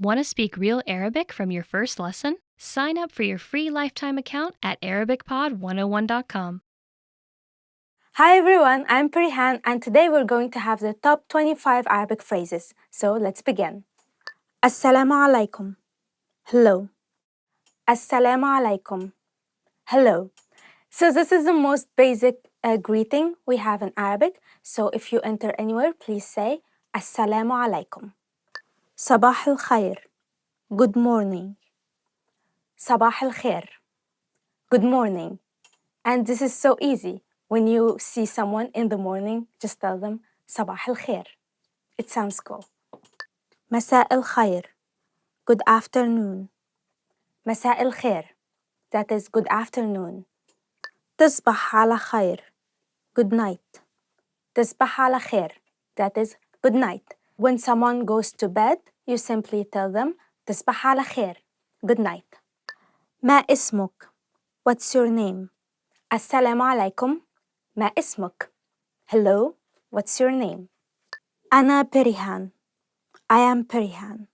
Want to speak real Arabic from your first lesson? Sign up for your free lifetime account at ArabicPod101.com. Hi everyone, I'm Perihan and today we're going to have the top 25 Arabic phrases. So let's begin. Assalamu alaikum. Hello. Assalamu alaikum. Hello. So this is the most basic greeting we have in Arabic. So if you enter anywhere, please say Assalamu alaikum. Sabah al khair. Good morning. Sabah al khair. Good morning. And this is so easy. When you see someone in the morning, just tell them Sabah al khair. It sounds cool. Masa al khair. Good afternoon. Masa al khair. That is good afternoon. تصبح على خير. Good night. تصبح على خير. That is good night. When someone goes to bed, you simply tell them تصبح على خير. Good night. ما اسمك? What's your name? السلام عليكم. ما اسمك? Hello, what's your name? أنا بريهان. I am Perihan.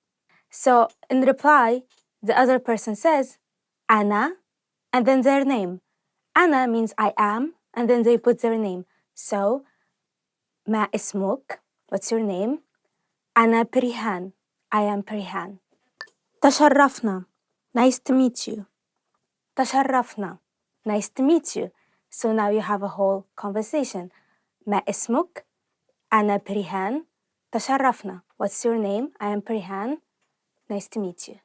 So in reply, the other person says أنا and then their name. أنا means I am and then they put their name. So ما اسمك? What's your name? أنا بريهان. I am Perihan. تشرفنا. Nice to meet you. تشرفنا. Nice to meet you. So now you have a whole conversation. ما اسمك? أنا بريهان. تشرفنا. What's your name? I am Perihan. Nice to meet you.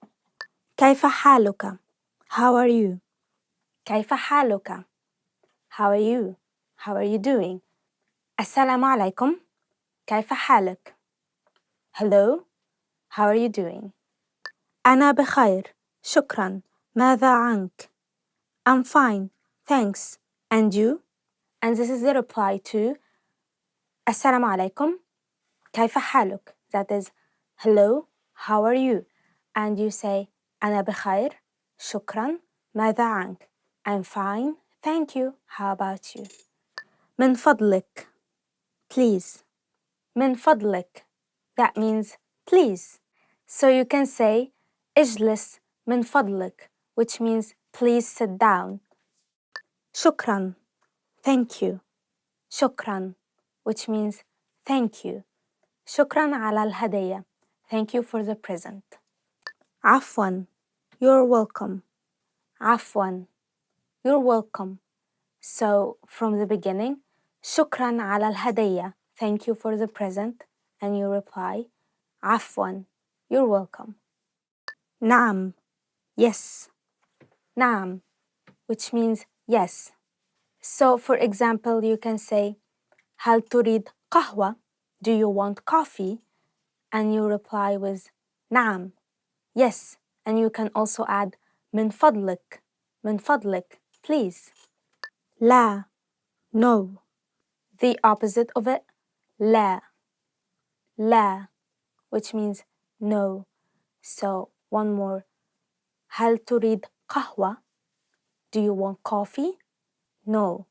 كيف حالك? How are you? كيف حالك? How are you? How are you doing? السلام عليكم. كيف حالك? Hello. How are you doing? أنا بخير. شكرا. ماذا عنك? I'm fine. Thanks. And you? And this is the reply to السلام عليكم. كيف حالك? That is hello. How are you? And you say أنا بخير. شكرا. ماذا عنك? I'm fine. Thank you. How about you? من فضلك. Please. من فضلك. That means please. So you can say اجلس من فضلك, which means please sit down. شكرا. Thank you. شكرا, which means thank you. شكرا على الهدية. Thank you for the present. عفوا. You're welcome. عفوا. You're welcome. So from the beginning, شكرا على الهدية. Thank you for the present. And you reply, عفوا. You're welcome. نعم. Yes. نعم, which means yes. So for example, you can say, هل تريد قهوة? Do you want coffee? And you reply with نعم. Yes. And you can also add من فضلك. من فضلك, please. لا. No. The opposite of it, لا. لا, which means no. So one more. هل تريد قهوة? Do you want coffee? No.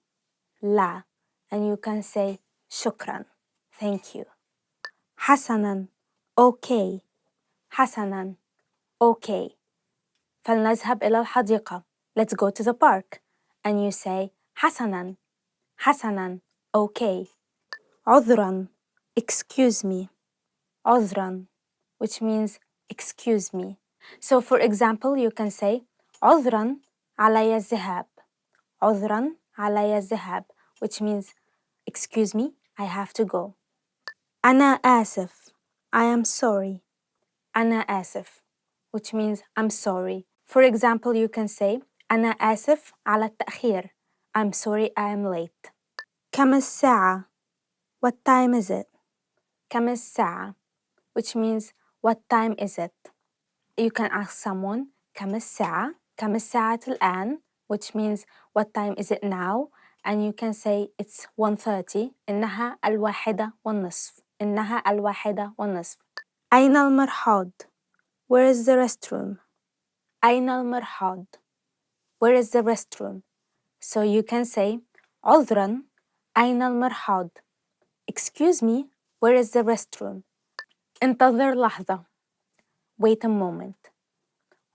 لا. And you can say شكرا. Thank you. حسنا. Okay. حسنا. Okay. فلنذهب إلى الحديقة. Let's go to the park. And you say حسنا. حسنا. Okay. عذرا. Excuse me. عذرا, which means excuse me. So for example, you can say عذرا علي الذهاب. عذرا علي الذهاب, which means excuse me, I have to go. أنا آسف. I am sorry. أنا آسف, which means I'm sorry. For example, you can say أنا آسف على التأخير. I'm sorry I am late. كم الساعة? What time is it? كم الساعة, which means what time is it? You can ask someone كم الساعة? كم الساعة الآن? Which means what time is it now? And you can say it's 1:30. إنها الواحدة والنصف. إنها الواحدة والنصف. أين المرحاض? Where is the restroom? أين المرحاض? Where is the restroom? So you can say عذرا أين المرحاض? Excuse me, where is the restroom? انتظر لحظة. wait a moment.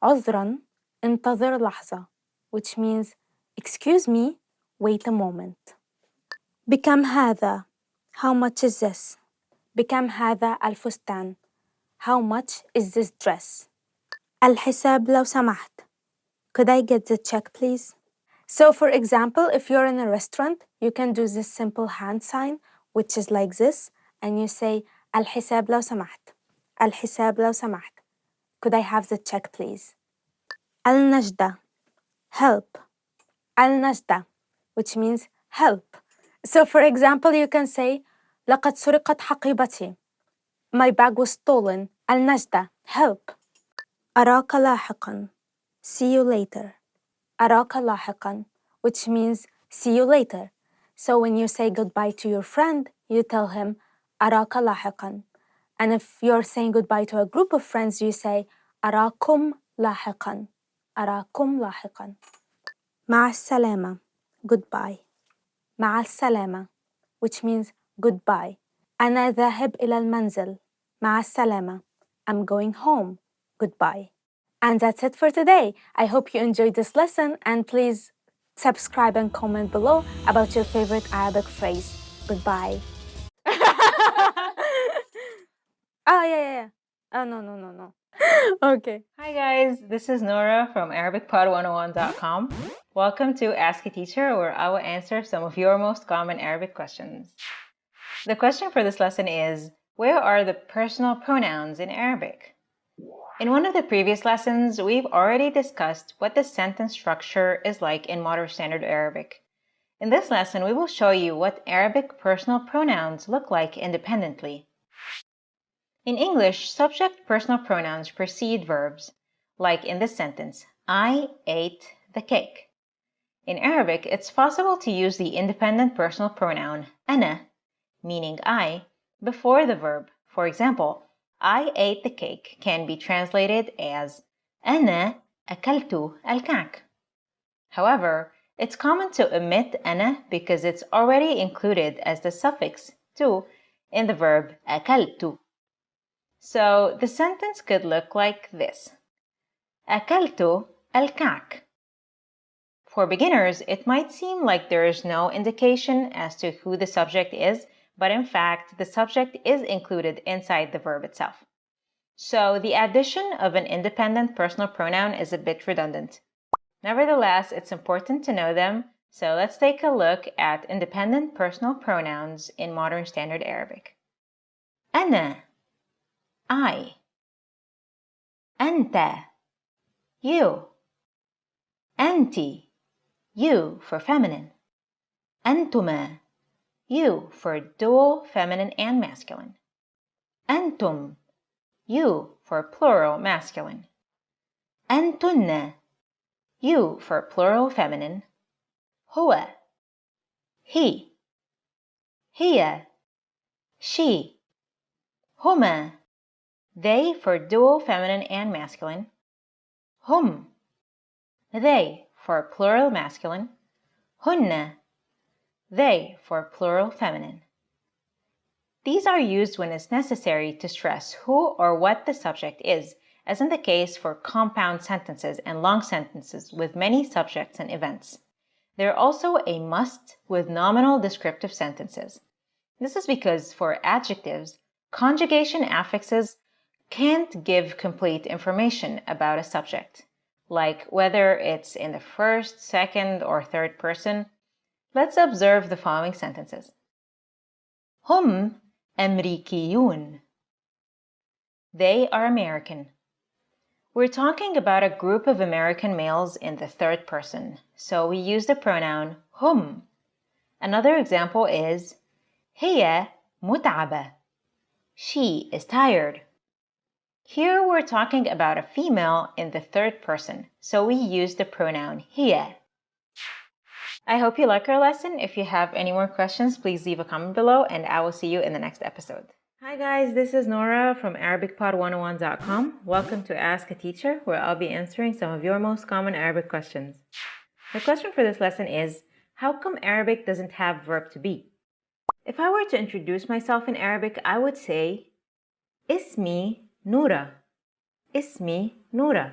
عذراً انتظر لحظة, which means excuse me, wait a moment. بكم هذا? How much is this? بكم هذا الفستان? How much is this dress? الحساب لو سمحت. Could I get the check, please? So, for example, if you're in a restaurant, you can do this simple hand sign, which is like this, and you say, الحساب لو سمحت. الحساب لو سمحت. Could I have the check, please? النجدة. Help. النجدة, which means help. So, for example, you can say, لقد سرقت حقيبتي. My bag was stolen. النجدة. Help. أراك لاحقاً. See you later. أراك لاحقاً, which means see you later. So when you say goodbye to your friend, you tell him أراك لاحقاً. And if you're saying goodbye to a group of friends, you say أراكم لاحقاً. أراكم لاحقاً. مع السلامة. Goodbye. مع السلامة, which means goodbye. أنا ذاهب إلى المنزل. مع السلامة. I'm going home. Goodbye. And that's it for today. I hope you enjoyed this lesson, and please subscribe and comment below about your favorite Arabic phrase. Goodbye. Oh, yeah. Oh, no. Okay. Hi guys, this is Nora from ArabicPod101.com. Welcome to Ask a Teacher, where I will answer some of your most common Arabic questions. The question for this lesson is, where are the personal pronouns in Arabic? In one of the previous lessons, we've already discussed what the sentence structure is like in Modern Standard Arabic. In this lesson, we will show you what Arabic personal pronouns look like independently. In English, subject personal pronouns precede verbs, like in this sentence, I ate the cake. In Arabic, it's possible to use the independent personal pronoun أنا, meaning I, before the verb. For example, I ate the cake can be translated as أنا أكلت الكعك. However, it's common to omit أنا because it's already included as the suffix to in the verb أكلت. So the sentence could look like this. أكلت الكعك. For beginners, it might seem like there is no indication as to who the subject is, but in fact, the subject is included inside the verb itself. So the addition of an independent personal pronoun is a bit redundant. Nevertheless, it's important to know them, so let's take a look at independent personal pronouns in Modern Standard Arabic. أنا, I. أنت, you. أنتِ, you for feminine. أنتما, you for dual feminine and masculine. أنتم, you for plural masculine. أنتن, you for plural feminine. هو, he. هي, she. هما, they for dual feminine and masculine. هم, they for plural masculine. هن, they for plural feminine. These are used when it's necessary to stress who or what the subject is, as in the case for compound sentences and long sentences with many subjects and events. They're also a must with nominal descriptive sentences. This is because for adjectives, conjugation affixes can't give complete information about a subject, like whether it's in the first, second, or third person. Let's observe the following sentences. هم أمريكيون. They are American. We're talking about a group of American males in the third person, so we use the pronoun هم. Another example is هي متعبة. She is tired. Here we're talking about a female in the third person, so we use the pronoun هي. I hope you like our lesson. If you have any more questions, please leave a comment below, and I will see you in the next episode. Hi guys, this is Nora from ArabicPod101.com. Welcome to Ask a Teacher, where I'll be answering some of your most common Arabic questions. The question for this lesson is, how come Arabic doesn't have verb to be? If I were to introduce myself in Arabic, I would say, Ismi Nura. اسمي نورة.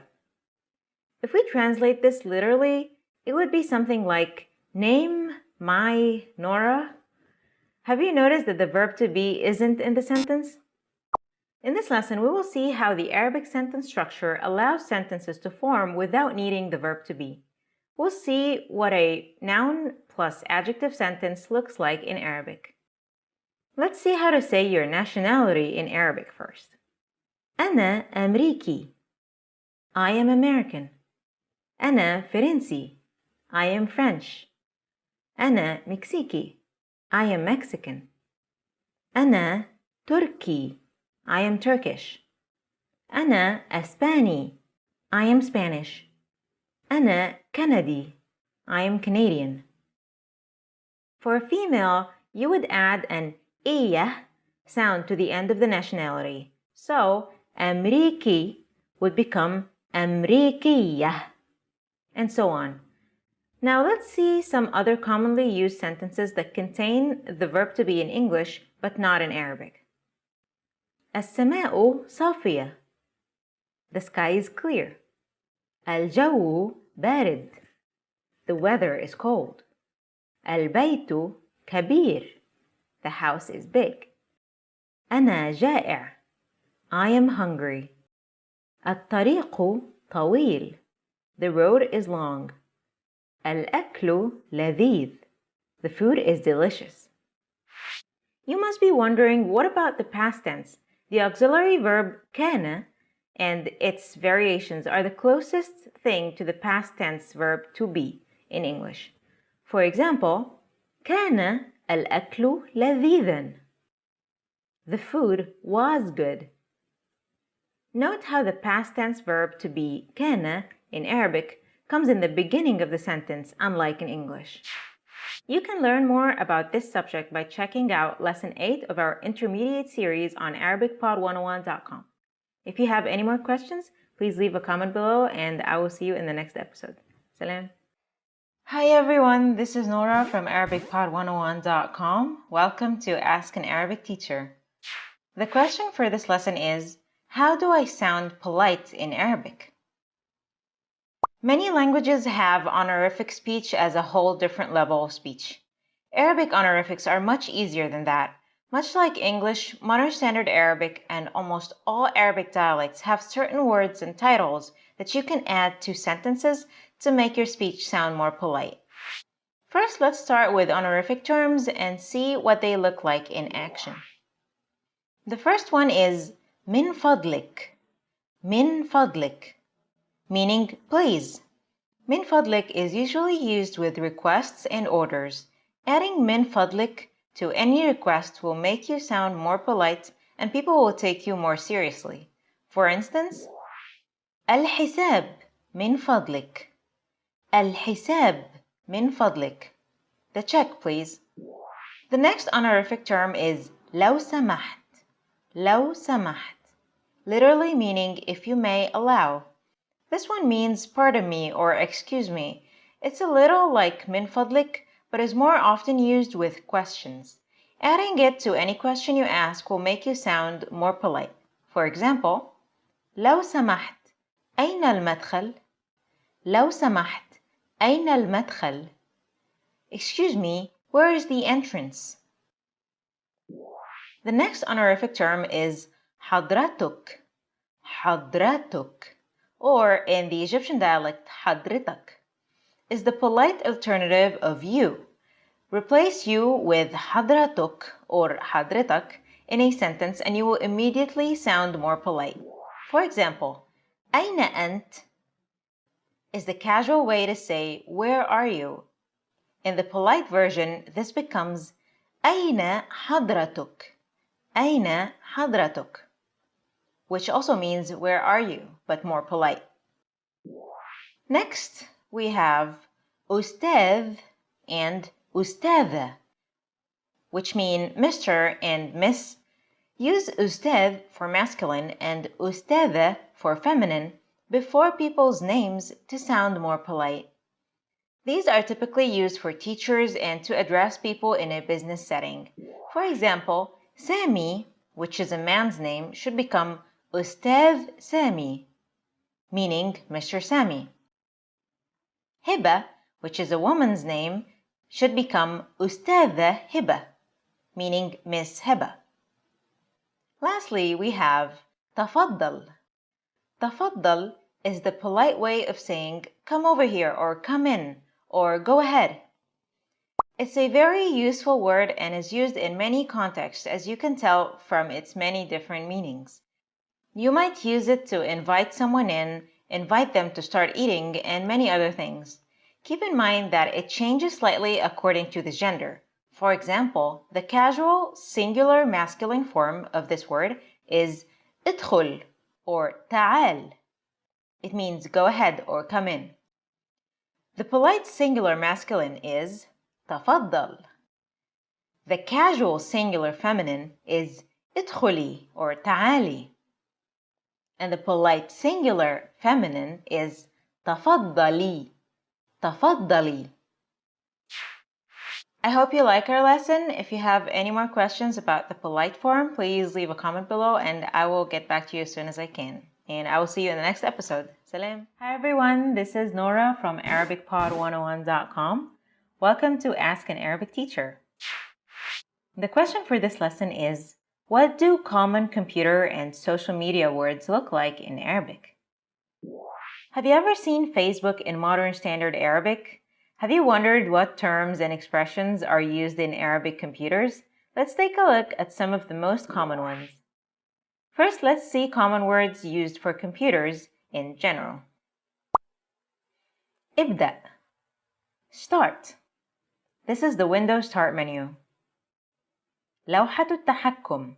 If we translate this literally, it would be something like name my Nora. Have you noticed that the verb to be isn't in the sentence? In this lesson, we will see how the Arabic sentence structure allows sentences to form without needing the verb to be. We'll see what a noun plus adjective sentence looks like in Arabic. Let's see how to say your nationality in Arabic first. أنا أمريكي. I am American. أنا فرنسي. I am French. أنا مكسيكي. I am Mexican. أنا تركي. I am Turkish. أنا أسباني. I am Spanish. أنا كندي. I am Canadian. For a female, you would add an إيه sound to the end of the nationality. So, أمريكي would become أمريكية, and so on. Now let's see some other commonly used sentences that contain the verb to be in English but not in Arabic. السماء صافية. The sky is clear. الجو بارد. The weather is cold. البيت كبير. The house is big. أنا جائع. I am hungry. الطريق طويل. The road is long. الأكل لذيذ. The food is delicious. You must be wondering, what about the past tense? The auxiliary verb كان and its variations are the closest thing to the past tense verb to be in English. For example, كان الأكل لذيذا. The food was good. Note how the past tense verb to be كان in Arabic comes in the beginning of the sentence, unlike in English. You can learn more about this subject by checking out Lesson 8 of our intermediate series on ArabicPod101.com. If you have any more questions, please leave a comment below and I will see you in the next episode. Salam. Hi everyone, this is Nora from ArabicPod101.com. Welcome to Ask an Arabic Teacher. The question for this lesson is, how do I sound polite in Arabic? Many languages have honorific speech as a whole different level of speech. Arabic honorifics are much easier than that. Much like English, Modern Standard Arabic, and almost all Arabic dialects have certain words and titles that you can add to sentences to make your speech sound more polite. First, let's start with honorific terms and see what they look like in action. The first one is min fadlik. Min fadlik, meaning please. Min fadlik is usually used with requests and orders. Adding min fadlik to any request will make you sound more polite and people will take you more seriously. For instance, الحساب من فضلك. الحساب من فضلك. The check, please. The next honorific term is لو سمحت. لو سمحت, literally meaning if you may allow. This one means pardon me or excuse me. It's a little like min fadlik, but is more often used with questions. Adding it to any question you ask will make you sound more polite. For example, لو سمحت أين المدخل؟ لو سمحت أين المدخل? Excuse me, where is the entrance? The next honorific term is حضرتك. حضرتك, or in the Egyptian dialect حضرتك, is the polite alternative of you. Replace you with حضرتك or حضرتك in a sentence and you will immediately sound more polite. For example, أين أنت is the casual way to say where are you. In the polite version, this becomes أين حضرتك. أين حضرتك, which also means where are you, but more polite. Next, we have أستاذ and أستاذة, which mean Mr. and Miss. Use أستاذ for masculine and أستاذة for feminine before people's names to sound more polite. These are typically used for teachers and to address people in a business setting. For example, Sami, which is a man's name, should become أستاذ سامي, meaning Mr. Sammy. Hiba, which is a woman's name, should become Ustadha Hiba, meaning Miss Hiba. Lastly, we have tafaddal. Tafaddal is the polite way of saying come over here or come in or go ahead. It's a very useful word and is used in many contexts, as you can tell from its many different meanings. You might use it to invite someone in, invite them to start eating, and many other things. Keep in mind that it changes slightly according to the gender. For example, the casual singular masculine form of this word is ادخل or تعال. It means go ahead or come in. The polite singular masculine is تفضل. The casual singular feminine is ادخلي or تعالي. And the polite singular feminine is تفضلي. تفضلي. I hope you like our lesson. If you have any more questions about the polite form, please leave a comment below and I will get back to you as soon as I can. And I will see you in the next episode. Salam. Hi everyone, this is Nora from ArabicPod101.com. Welcome to Ask an Arabic Teacher. The question for this lesson is, what do common computer and social media words look like in Arabic? Have you ever seen Facebook in Modern Standard Arabic? Have you wondered what terms and expressions are used in Arabic computers? Let's take a look at some of the most common ones. First, let's see common words used for computers in general. Ibda. Start. This is the Windows Start menu. لوحة التحكم.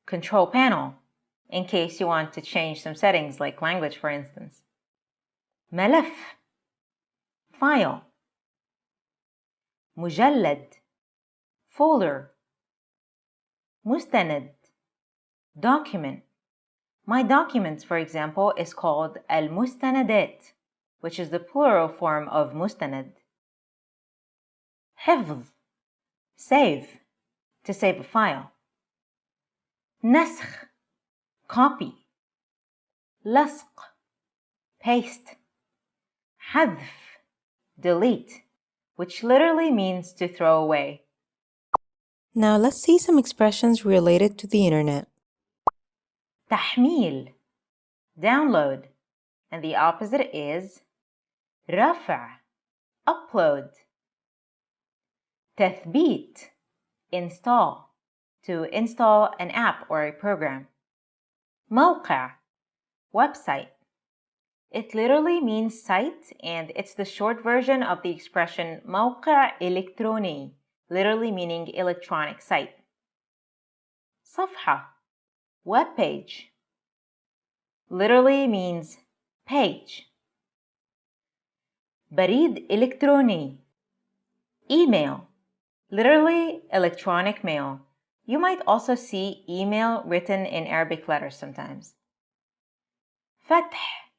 Control panel, in case you want to change some settings like language, for instance. ملف. File. مجلد. Folder. مستند. Document. My documents, for example, is called المستندات, which is the plural form of مستند. حفظ. Save. To save a file. نسخ. Copy. لصق. Paste. حذف. Delete, which literally means to throw away. Now let's see some expressions related to the internet. تحميل. Download. And the opposite is رفع. Upload. تثبيت. Install. To install an app or a program. موقع. Website. It literally means site, and it's the short version of the expression موقع إلكتروني, literally meaning electronic site. صفحة. Web page. Literally means page. بريد إلكتروني. Email. Literally electronic mail. You might also see email written in Arabic letters sometimes. فتح.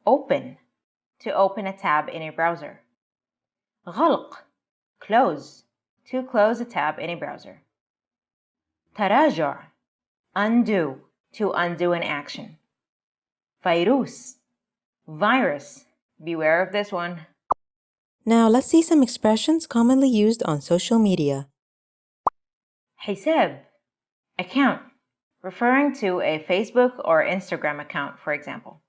Open. To open a tab in a browser. غلق. Close. To close a tab in a browser. تراجع. Undo. To undo an action. فيروس. Virus. Beware of this one. Now let's see some expressions commonly used on social media. حساب. Account. Referring to a Facebook or Instagram account, for example.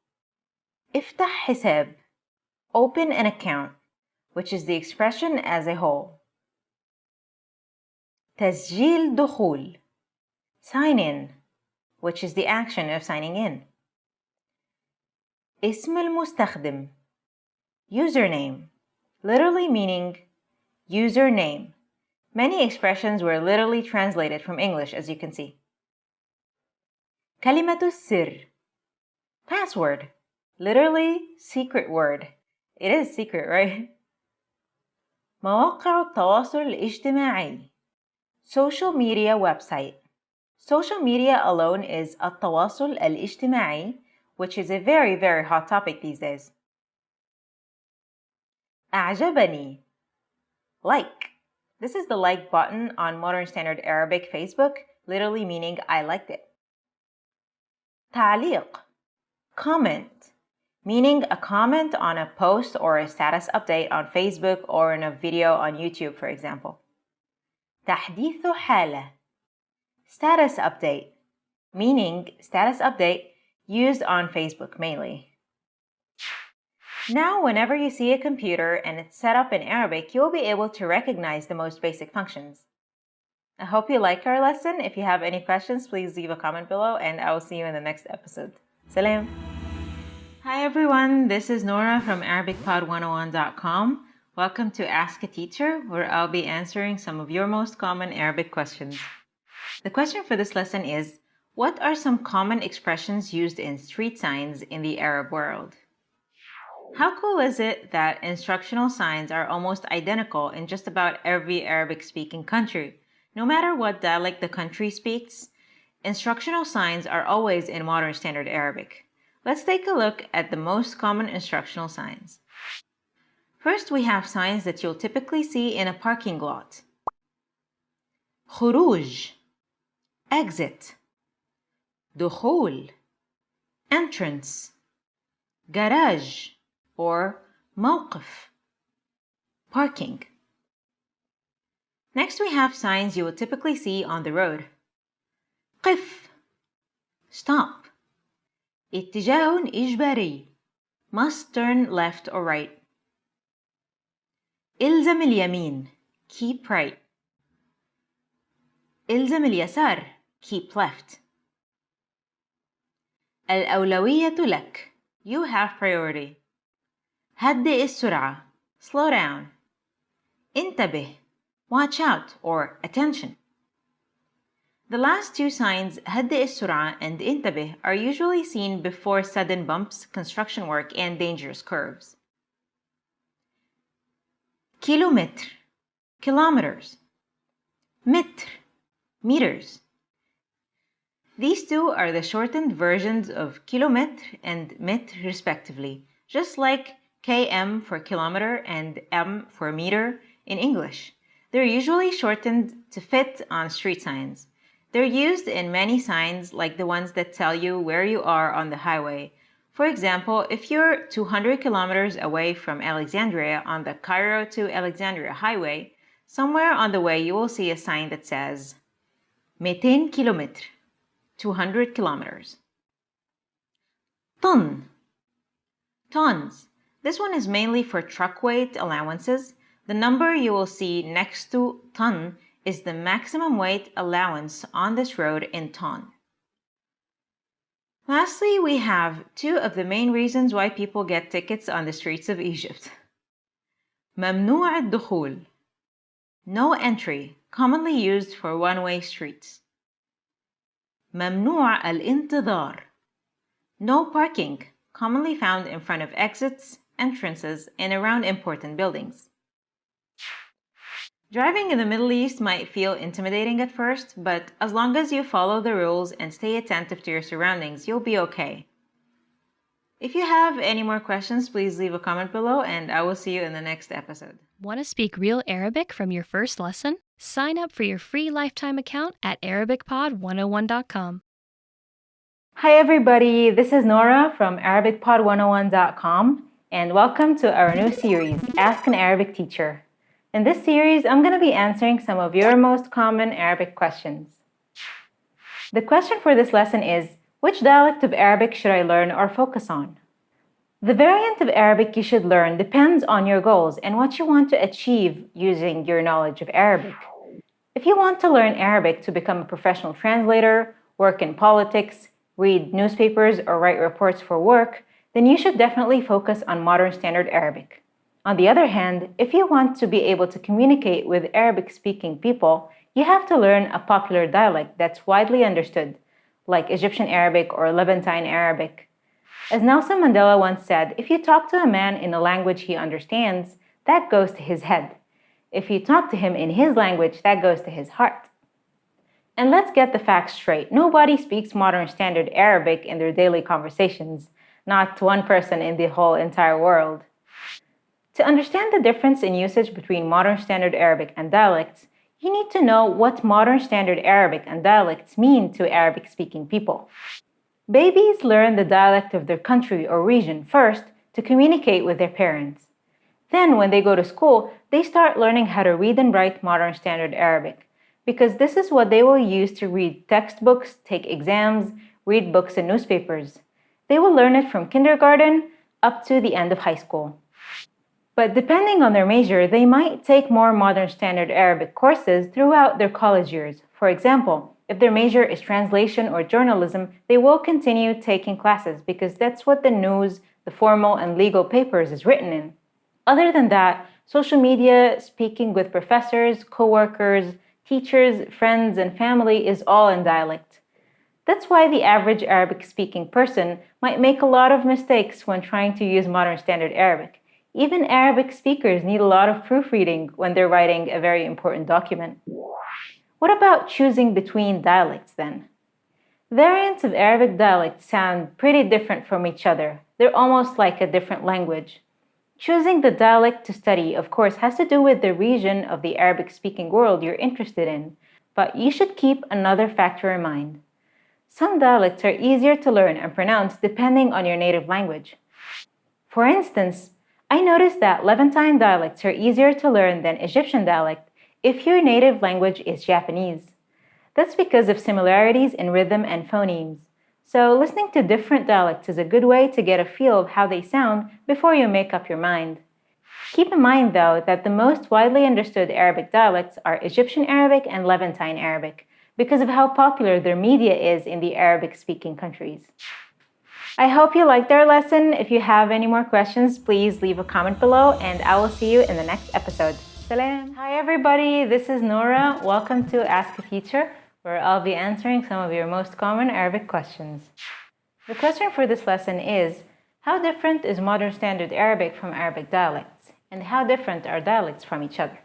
افتح حساب. Open an account, which is the expression as a whole. تسجيل دخول. Sign in, which is the action of signing in. اسم المستخدم. Username, literally meaning username. Many expressions were literally translated from English, as you can see. كلمة السر. Password, literally secret word. It is secret, right? مواقع التواصل الاجتماعي. Social media website. Social media alone is التواصل الاجتماعي, which is a very, very hot topic these days. أعجبني. Like. This is the like button on Modern Standard Arabic Facebook, literally meaning I liked it. تعليق. Comment. meaning a comment on a post or a status update on Facebook or in a video on YouTube, for example. تحديث حالة, status update, meaning status update used on Facebook mainly. Now, whenever you see a computer and it's set up in Arabic, you'll be able to recognize the most basic functions. I hope you like our lesson. If you have any questions, please leave a comment below and I will see you in the next episode. Salam! Hi everyone, this is Nora from ArabicPod101.com. Welcome to Ask a Teacher, where I'll be answering some of your most common Arabic questions. The question for this lesson is, what are some common expressions used in street signs in the Arab world? How cool is it that instructional signs are almost identical in just about every Arabic-speaking country? No matter what dialect the country speaks, instructional signs are always in Modern Standard Arabic. Let's take a look at the most common instructional signs. First, we have signs that you'll typically see in a parking lot. خروج, exit. دخول, entrance. garage, or موقف, parking. Next, we have signs you will typically see on the road. قف, stop. اتجاه إجباري, must turn left or right. إلزم اليمين, keep right. إلزم اليسار, keep left. الأولوية لك, you have priority. هدئ السرعة, slow down. انتبه, watch out or attention. The last two signs, هدئ السرعة and انتبه, are usually seen before sudden bumps, construction work, and dangerous curves. كيلومتر, kilometers. متر, meters. These two are the shortened versions of kilometre and mètre respectively, just like km for kilometer and m for meter in English. They're usually shortened to fit on street signs. They're used in many signs like the ones that tell you where you are on the highway. For example, if you're 200 kilometers away from Alexandria on the Cairo to Alexandria highway, somewhere on the way you will see a sign that says 200 kilometers, 200 kilometers. طن, tons. This one is mainly for truck weight allowances. The number you will see next to ton is the maximum weight allowance on this road in ton. Lastly, we have two of the main reasons why people get tickets on the streets of Egypt. ممنوع الدخول, no entry, commonly used for one-way streets. ممنوع الانتظار, no parking, commonly found in front of exits, entrances, and around important buildings. Driving in the Middle East might feel intimidating at first, but as long as you follow the rules and stay attentive to your surroundings, you'll be okay. If you have any more questions, please leave a comment below, and I will see you in the next episode. Want to speak real Arabic from your first lesson? Sign up for your free lifetime account at ArabicPod101.com. Hi everybody, this is Nora from ArabicPod101.com, and welcome to our new series, Ask an Arabic Teacher. In this series, I'm going to be answering some of your most common Arabic questions. The question for this lesson is, which dialect of Arabic should I learn or focus on? The variant of Arabic you should learn depends on your goals and what you want to achieve using your knowledge of Arabic. If you want to learn Arabic to become a professional translator, work in politics, read newspapers, or write reports for work, then you should definitely focus on Modern Standard Arabic. On the other hand, if you want to be able to communicate with Arabic-speaking people, you have to learn a popular dialect that's widely understood, like Egyptian Arabic or Levantine Arabic. As Nelson Mandela once said, if you talk to a man in a language he understands, that goes to his head. If you talk to him in his language, that goes to his heart. And let's get the facts straight. Nobody speaks Modern Standard Arabic in their daily conversations, not one person in the whole entire world. To understand the difference in usage between Modern Standard Arabic and dialects, you need to know what Modern Standard Arabic and dialects mean to Arabic-speaking people. Babies learn the dialect of their country or region first to communicate with their parents. Then, when they go to school, they start learning how to read and write modern standard Arabic, because this is what they will use to read textbooks, take exams, read books and newspapers. They will learn it from kindergarten up to the end of high school. But depending on their major, they might take more modern standard Arabic courses throughout their college years. For example, if their major is translation or journalism, they will continue taking classes because that's what the news, the formal and legal papers is written in. Other than that, social media, speaking with professors, coworkers, teachers, friends, and family is all in dialect. That's why the average Arabic-speaking person might make a lot of mistakes when trying to use modern standard Arabic. Even Arabic speakers need a lot of proofreading when they're writing a very important document. What about choosing between dialects then? Variants of Arabic dialects sound pretty different from each other. They're almost like a different language. Choosing the dialect to study, of course, has to do with the region of the Arabic-speaking world you're interested in, but you should keep another factor in mind. Some dialects are easier to learn and pronounce depending on your native language. For instance, I noticed that Levantine dialects are easier to learn than Egyptian dialect if your native language is Japanese. That's because of similarities in rhythm and phonemes. So listening to different dialects is a good way to get a feel of how they sound before you make up your mind. Keep in mind, though, that the most widely understood Arabic dialects are Egyptian Arabic and Levantine Arabic because of how popular their media is in the Arabic-speaking countries. I hope you liked our lesson. If you have any more questions, please leave a comment below and I will see you in the next episode. Salam! Hi everybody, this is Nora. Welcome to Ask a Teacher, where I'll be answering some of your most common Arabic questions. The question for this lesson is, how different is modern standard Arabic from Arabic dialects? And how different are dialects from each other?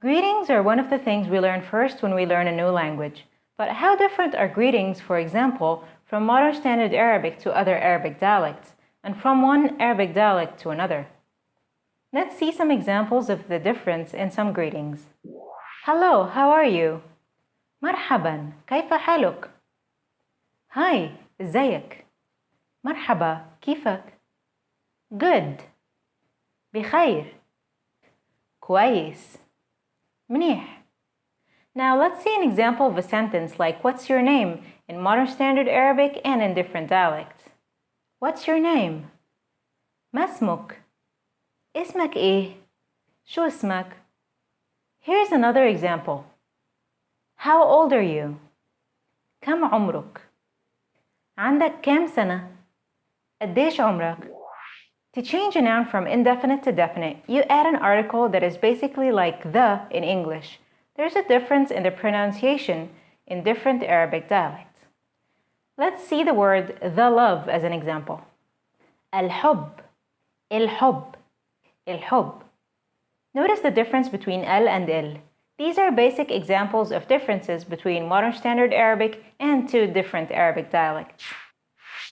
Greetings are one of the things we learn first when we learn a new language. But how different are greetings, for example, from modern standard Arabic to other Arabic dialects, and from one Arabic dialect to another? Let's see some examples of the difference in some greetings. Hello, how are you? مرحبا، كيف حالك؟ Hi, ازيك؟ مرحبا، كيفك؟ Good. بخير. كويس. منيح. Now let's see an example of a sentence like what's your name in modern standard Arabic and in different dialects. What's your name? ما اسمك؟ اسمك ايه؟ شو اسمك؟ Here's another example. How old are you? كم عمرك؟ عندك كام سنة؟ قديش عمرك؟ To change a noun from indefinite to definite, you add an article that is basically like the in English. There's a difference in the pronunciation in different Arabic dialects. Let's see the word the love as an example. الحب, الحب, الحب. Notice the difference between el and il. These are basic examples of differences between modern standard Arabic and two different Arabic dialects.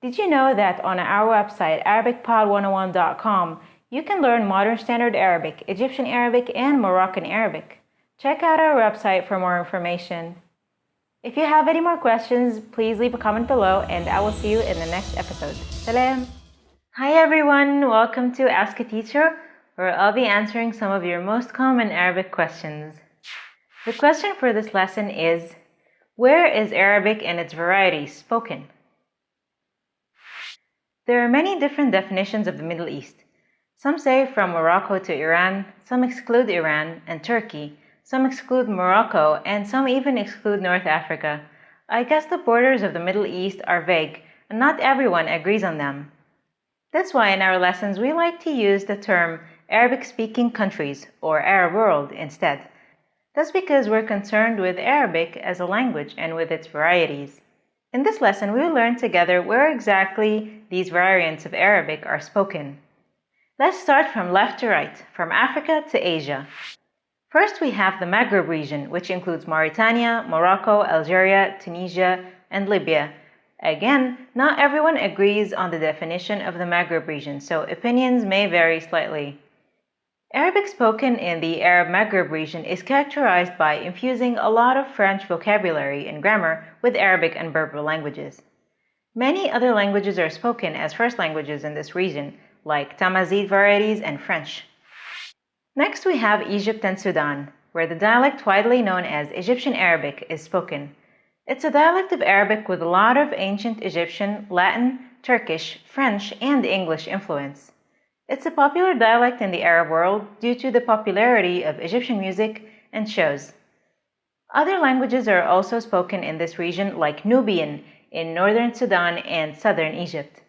Did you know that on our website, ArabicPod101.com, you can learn modern standard Arabic, Egyptian Arabic, and Moroccan Arabic? Check out our website for more information. If you have any more questions, please leave a comment below and I will see you in the next episode. Salam! Hi everyone, welcome to Ask a Teacher, where I'll be answering some of your most common Arabic questions. The question for this lesson is, where is Arabic and its varieties spoken? There are many different definitions of the Middle East. Some say from Morocco to Iran, some exclude Iran and Turkey, some exclude Morocco, and some even exclude North Africa. I guess the borders of the Middle East are vague, and not everyone agrees on them. That's why in our lessons we like to use the term Arabic-speaking countries or Arab world instead. That's because we're concerned with Arabic as a language and with its varieties. In this lesson, we will learn together where exactly these variants of Arabic are spoken. Let's start from left to right, from Africa to Asia. First, we have the Maghreb region, which includes Mauritania, Morocco, Algeria, Tunisia, and Libya. Again, not everyone agrees on the definition of the Maghreb region, so opinions may vary slightly. Arabic spoken in the Arab Maghreb region is characterized by infusing a lot of French vocabulary and grammar with Arabic and Berber languages. Many other languages are spoken as first languages in this region, like Tamazight varieties and French. Next, we have Egypt and Sudan, where the dialect widely known as Egyptian Arabic is spoken. It's a dialect of Arabic with a lot of ancient Egyptian, Latin, Turkish, French, and English influence. It's a popular dialect in the Arab world due to the popularity of Egyptian music and shows. Other languages are also spoken in this region, like Nubian in northern Sudan and southern Egypt.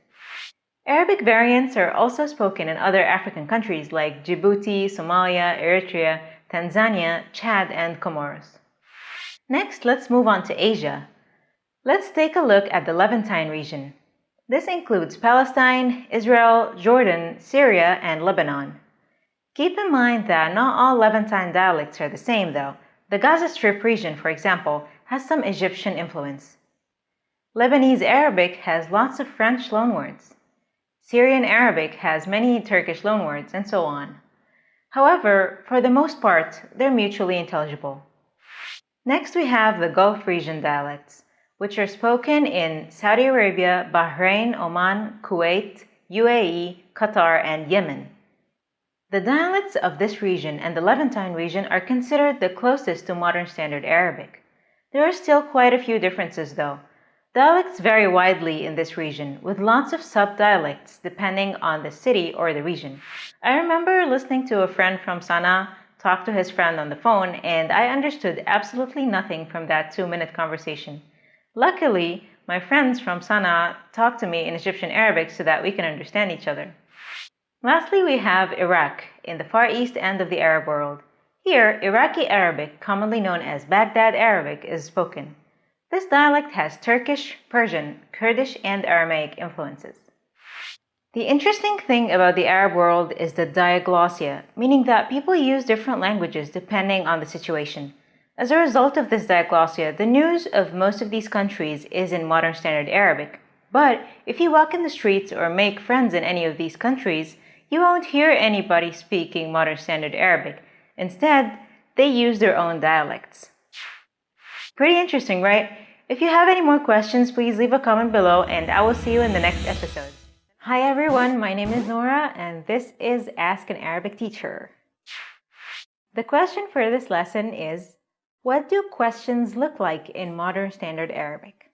Arabic variants are also spoken in other African countries like Djibouti, Somalia, Eritrea, Tanzania, Chad, and Comoros. Next, let's move on to Asia. Let's take a look at the Levantine region. This includes Palestine, Israel, Jordan, Syria, and Lebanon. Keep in mind that not all Levantine dialects are the same though. The Gaza Strip region, for example, has some Egyptian influence. Lebanese Arabic has lots of French loanwords. Syrian Arabic has many Turkish loanwords, and so on. However, for the most part, they're mutually intelligible. Next, we have the Gulf region dialects, which are spoken in Saudi Arabia, Bahrain, Oman, Kuwait, UAE, Qatar, and Yemen. The dialects of this region and the Levantine region are considered the closest to modern Standard Arabic. There are still quite a few differences though. Dialects vary widely in this region, with lots of sub-dialects depending on the city or the region. I remember listening to a friend from Sana'a talk to his friend on the phone, and I understood absolutely nothing from that 2-minute conversation. Luckily, my friends from Sana'a talked to me in Egyptian Arabic so that we can understand each other. Lastly, we have Iraq, in the far east end of the Arab world. Here, Iraqi Arabic, commonly known as Baghdad Arabic, is spoken. This dialect has Turkish, Persian, Kurdish, and Aramaic influences. The interesting thing about the Arab world is the diaglossia, meaning that people use different languages depending on the situation. As a result of this diaglossia, the news of most of these countries is in Modern Standard Arabic. But if you walk in the streets or make friends in any of these countries, you won't hear anybody speaking Modern Standard Arabic. Instead, they use their own dialects. Pretty interesting, right? If you have any more questions, please leave a comment below and I will see you in the next episode. Hi everyone, my name is Nora and this is Ask an Arabic Teacher. The question for this lesson is, what do questions look like in Modern Standard Arabic?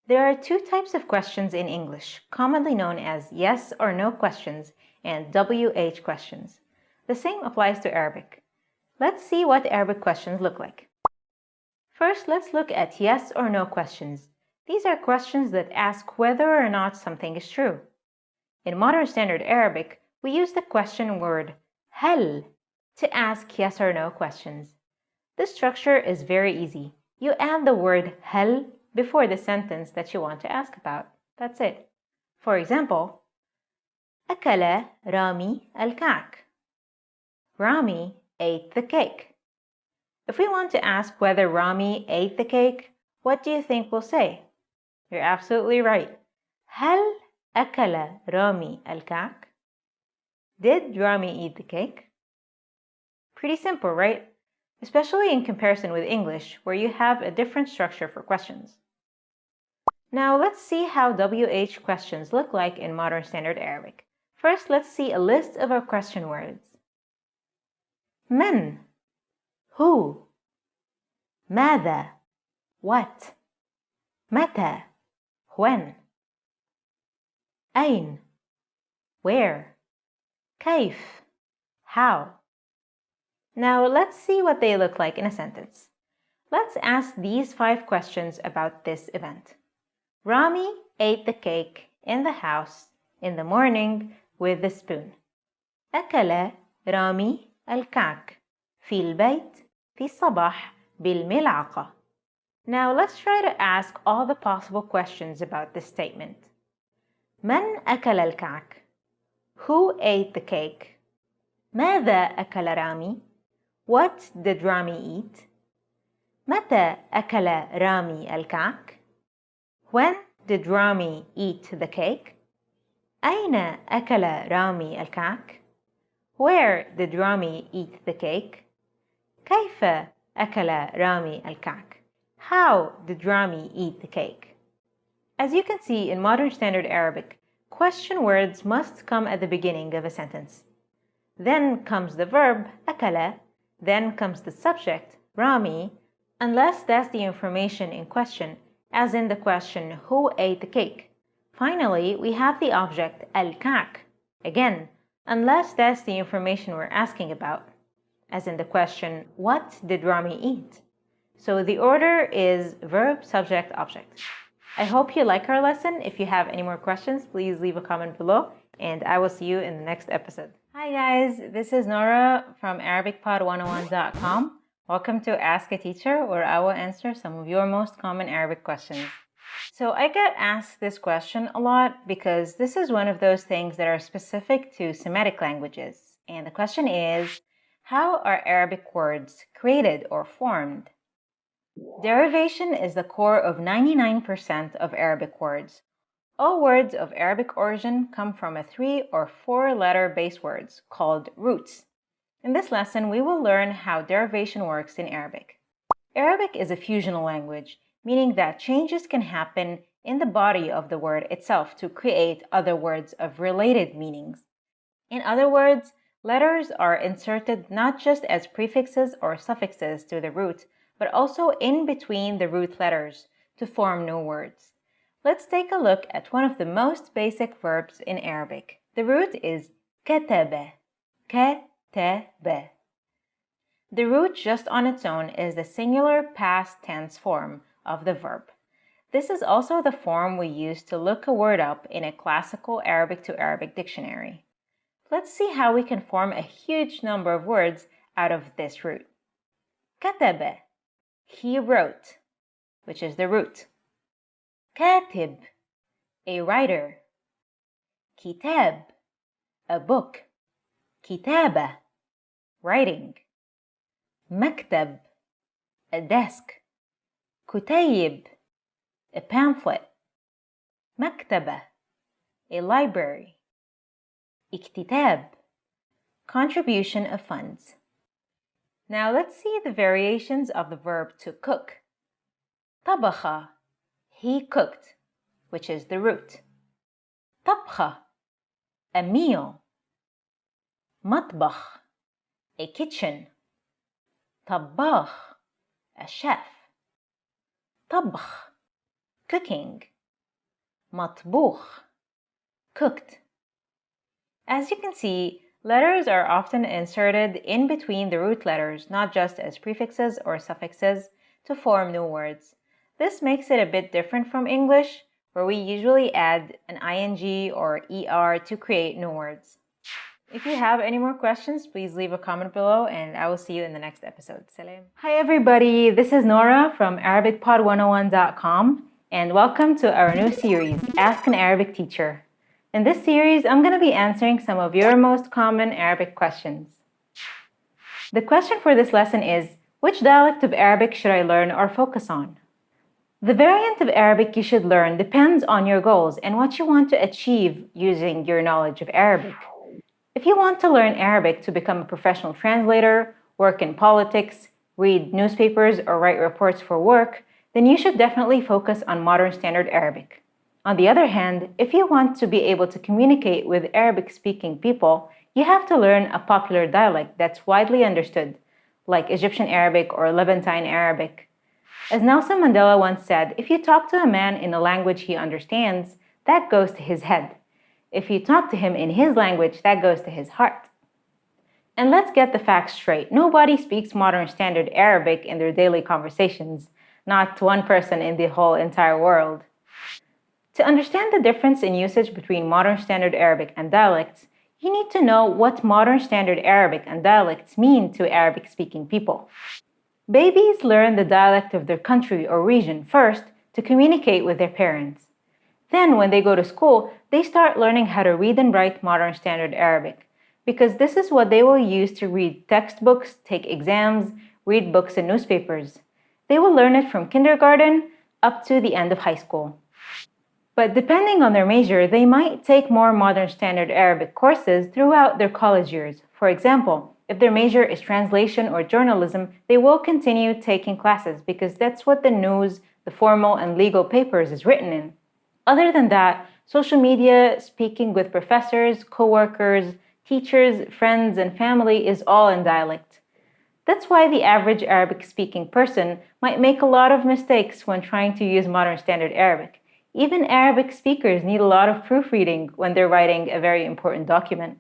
There are two types of questions in English, commonly known as yes or no questions and WH questions. The same applies to Arabic. Let's see what Arabic questions look like. First, let's look at yes or no questions. These are questions that ask whether or not something is true. In Modern Standard Arabic, we use the question word hal to ask yes or no questions. This structure is very easy. You add the word hal before the sentence that you want to ask about. That's it. For example, أكل رامي الكعك. Rami ate the cake. If we want to ask whether Rami ate the cake, what do you think we'll say? You're absolutely right. هل أكل رامي الكعك? Did Rami eat the cake? Pretty simple, right? Especially in comparison with English, where you have a different structure for questions. Now let's see how WH questions look like in Modern Standard Arabic. First, let's see a list of our question words. من, who. ماذا, what. متى, when. أين, where. كيف, how. Now let's see what they look like in a sentence. Let's ask these 5 questions about this event. Rami ate the cake in the house in the morning with the spoon. أكل رامي الكعك في البيت في الصباح بالملعقة. Now let's try to ask all the possible questions about this statement. من أكل الكعك? Who ate the cake? ماذا أكل رامي? What did Rami eat? متى أكل رامي الكعك? When did Rami eat the cake? أين أكل رامي الكعك? Where did Rami eat the cake? كيف أكل رامي الكعك? How did Rami eat the cake? As you can see in Modern Standard Arabic, question words must come at the beginning of a sentence. Then comes the verb, akala, then comes the subject, rami, unless that's the information in question, as in the question, who ate the cake? Finally, we have the object, al-ka'k, again, unless that's the information we're asking about, as in the question, what did Rami eat? So the order is verb, subject, object. I hope you like our lesson. If you have any more questions, please leave a comment below, and I will see you in the next episode. Hi guys, this is Nora from ArabicPod101.com. Welcome to Ask a Teacher, where I will answer some of your most common Arabic questions. So I get asked this question a lot because this is one of those things that are specific to Semitic languages. And the question is, how are Arabic words created or formed? Derivation is the core of 99% of Arabic words. All words of Arabic origin come from a 3 or 4-letter base words called roots. In this lesson, we will learn how derivation works in Arabic. Arabic is a fusional language, meaning that changes can happen in the body of the word itself to create other words of related meanings. In other words, letters are inserted not just as prefixes or suffixes to the root, but also in between the root letters to form new words. Let's take a look at one of the most basic verbs in Arabic. The root is كتب. كتب. The root just on its own is the singular past tense form of the verb. This is also the form we use to look a word up in a classical Arabic to Arabic dictionary. Let's see how we can form a huge number of words out of this root. كتب. He wrote, which is the root. كاتب, a writer. كتاب, a book. كتابة, writing. مكتب, a desk. كتيب, a pamphlet. مكتبة, a library. اكتتاب, contribution of funds. Now let's see the variations of the verb to cook. طبخ, he cooked, which is the root. طبخة, a meal. مطبخ, a kitchen. طباخ, a chef. طبخ, cooking. مطبوخ, cooked. As you can see, letters are often inserted in between the root letters, not just as prefixes or suffixes, to form new words. This makes it a bit different from English, where we usually add an ing or er to create new words. If you have any more questions, please leave a comment below, and I will see you in the next episode. Salam. Hi everybody, this is Nora from ArabicPod101.com, and welcome to our new series, Ask an Arabic Teacher. In this series, I'm going to be answering some of your most common Arabic questions. The question for this lesson is, which dialect of Arabic should I learn or focus on? The variant of Arabic you should learn depends on your goals and what you want to achieve using your knowledge of Arabic. If you want to learn Arabic to become a professional translator, work in politics, read newspapers, or write reports for work, then you should definitely focus on Modern Standard Arabic. On the other hand, if you want to be able to communicate with Arabic-speaking people, you have to learn a popular dialect that's widely understood, like Egyptian Arabic or Levantine Arabic. As Nelson Mandela once said, if you talk to a man in a language he understands, that goes to his head. If you talk to him in his language, that goes to his heart. And let's get the facts straight. Nobody speaks Modern Standard Arabic in their daily conversations, not one person in the whole entire world. To understand the difference in usage between Modern Standard Arabic and dialects, you need to know what Modern Standard Arabic and dialects mean to Arabic-speaking people. Babies learn the dialect of their country or region first to communicate with their parents. Then, when they go to school, they start learning how to read and write Modern Standard Arabic, because this is what they will use to read textbooks, take exams, read books and newspapers. They will learn it from kindergarten up to the end of high school. But depending on their major, they might take more Modern Standard Arabic courses throughout their college years. For example, if their major is translation or journalism, they will continue taking classes because that's what the news, the formal and legal papers is written in. Other than that, social media, speaking with professors, coworkers, teachers, friends, and family is all in dialect. That's why the average Arabic-speaking person might make a lot of mistakes when trying to use modern standard Arabic. Even Arabic speakers need a lot of proofreading when they're writing a very important document.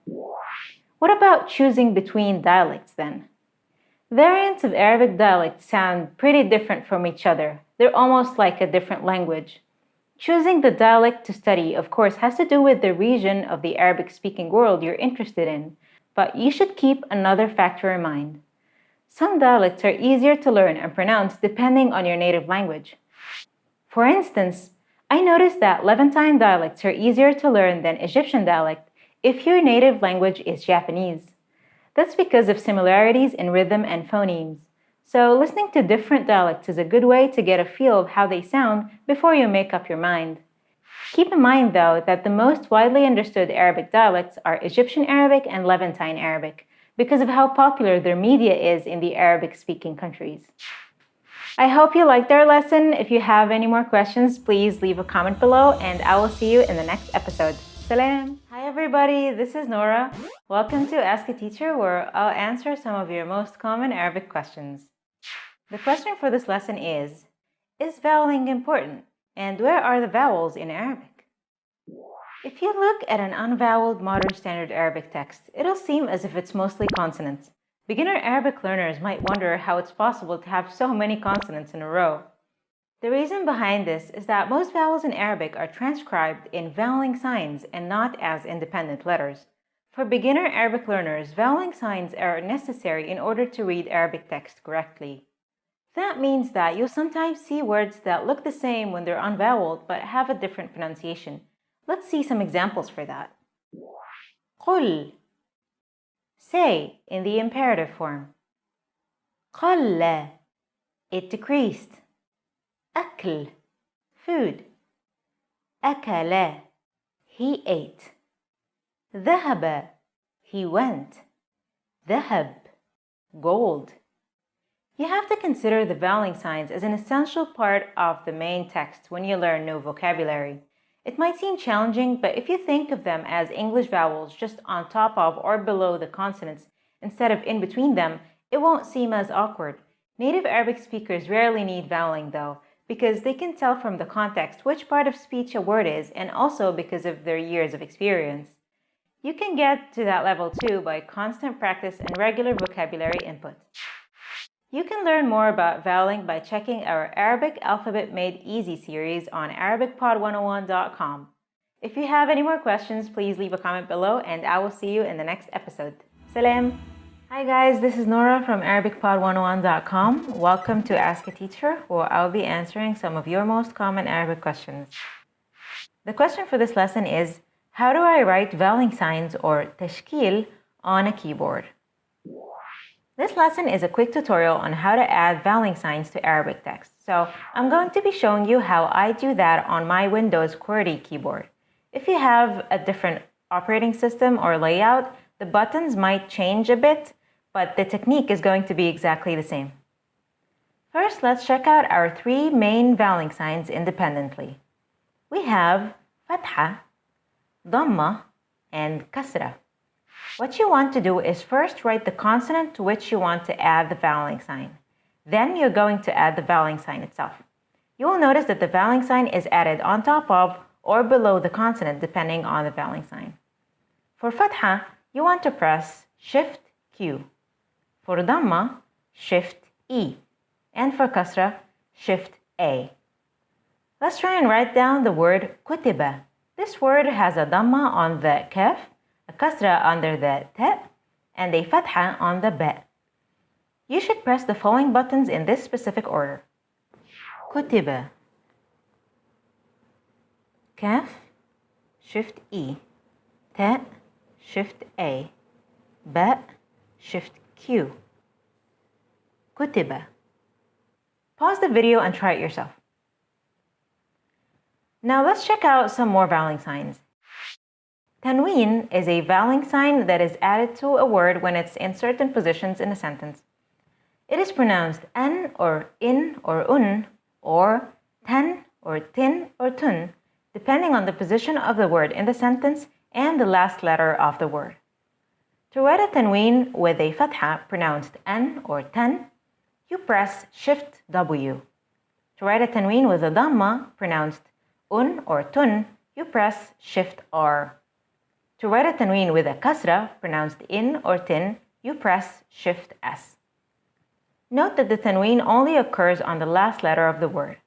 What about choosing between dialects then? Variants of Arabic dialects sound pretty different from each other. They're almost like a different language. Choosing the dialect to study, of course, has to do with the region of the Arabic-speaking world you're interested in, but you should keep another factor in mind. Some dialects are easier to learn and pronounce depending on your native language. For instance, I noticed that Levantine dialects are easier to learn than Egyptian dialect if your native language is Japanese. That's because of similarities in rhythm and phonemes. So listening to different dialects is a good way to get a feel of how they sound before you make up your mind. Keep in mind, though, that the most widely understood Arabic dialects are Egyptian Arabic and Levantine Arabic, because of how popular their media is in the Arabic-speaking countries. I hope you liked our lesson. If you have any more questions, please leave a comment below, and I will see you in the next episode. Salam! Hi everybody, this is Nora. Welcome to Ask a Teacher, where I'll answer some of your most common Arabic questions. The question for this lesson is voweling important? And where are the vowels in Arabic? If you look at an unvoweled modern standard Arabic text, it'll seem as if it's mostly consonants. Beginner Arabic learners might wonder how it's possible to have so many consonants in a row. The reason behind this is that most vowels in Arabic are transcribed in voweling signs and not as independent letters. For beginner Arabic learners, voweling signs are necessary in order to read Arabic text correctly. That means that you'll sometimes see words that look the same when they're unvoweled but have a different pronunciation. Let's see some examples for that. قل, say in the imperative form. قل, it decreased. أكل, food. أكل, he ate. ذهب, he went. ذهب, gold. You have to consider the voweling signs as an essential part of the main text when you learn new vocabulary. It might seem challenging, but if you think of them as English vowels just on top of or below the consonants instead of in between them, it won't seem as awkward. Native Arabic speakers rarely need voweling though, because they can tell from the context which part of speech a word is, and also because of their years of experience. You can get to that level too by constant practice and regular vocabulary input. You can learn more about voweling by checking our Arabic Alphabet Made Easy series on ArabicPod101.com. If you have any more questions, please leave a comment below, and I will see you in the next episode. Salam! Hi guys, this is Nora from ArabicPod101.com. Welcome to Ask a Teacher, where I'll be answering some of your most common Arabic questions. The question for this lesson is, how do I write voweling signs or tashkil on a keyboard? This lesson is a quick tutorial on how to add voweling signs to Arabic text. So I'm going to be showing you how I do that on my Windows QWERTY keyboard. If you have a different operating system or layout, the buttons might change a bit, but the technique is going to be exactly the same. First, let's check out our three main voweling signs independently. We have fatha, dhamma, and kasra. What you want to do is first write the consonant to which you want to add the voweling sign. Then you're going to add the voweling sign itself. You will notice that the voweling sign is added on top of or below the consonant depending on the voweling sign. For fatha, you want to press Shift Q. For dhamma, Shift E. And for kasra, Shift A. Let's try and write down the word kutiba. This word has a dhamma on the kaf, a kasra under the ta, and a fatha on the ba. You should press the following buttons in this specific order. Kutiba, kaf, Shift E, ta, Shift A, ba, Shift Q. Kutiba. Pause the video and try it yourself. Now let's check out some more voweling signs. Tanween is a voweling sign that is added to a word when it's in certain positions in a sentence. It is pronounced an or in or un, or tan or tin or tun, depending on the position of the word in the sentence and the last letter of the word. To write a tanween with a fatha pronounced n or ten, you press Shift W. To write a tanween with a dhamma pronounced un or tun, you press Shift R. To write a tanween with a kasra pronounced in or tin, you press Shift S. Note that the tanween only occurs on the last letter of the word.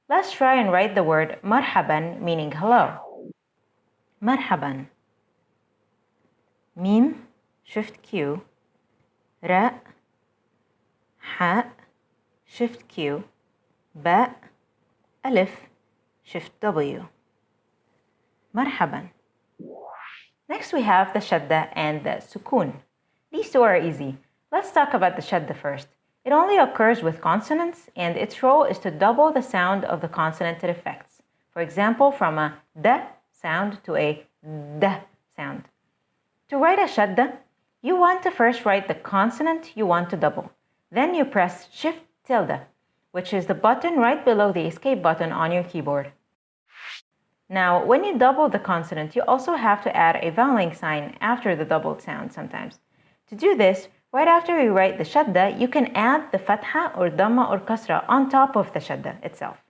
Let's try and write the word marhaban, meaning hello. Marhaban. Mim, Shift Q. Ra, Ha, Shift Q. Ba, Alif, Shift W. Marhaban. Next we have the shadda and the sukun. These two are easy. Let's talk about the shadda first. It only occurs with consonants, and its role is to double the sound of the consonant it affects. For example, from a d sound to a d sound. To write a shadda, you want to first write the consonant you want to double. Then you press Shift tilde, which is the button right below the escape button on your keyboard. Now, when you double the consonant, you also have to add a voweling sign after the doubled sound sometimes. To do this, right after you write the shadda, you can add the fatha or dhamma or kasra on top of the shadda itself.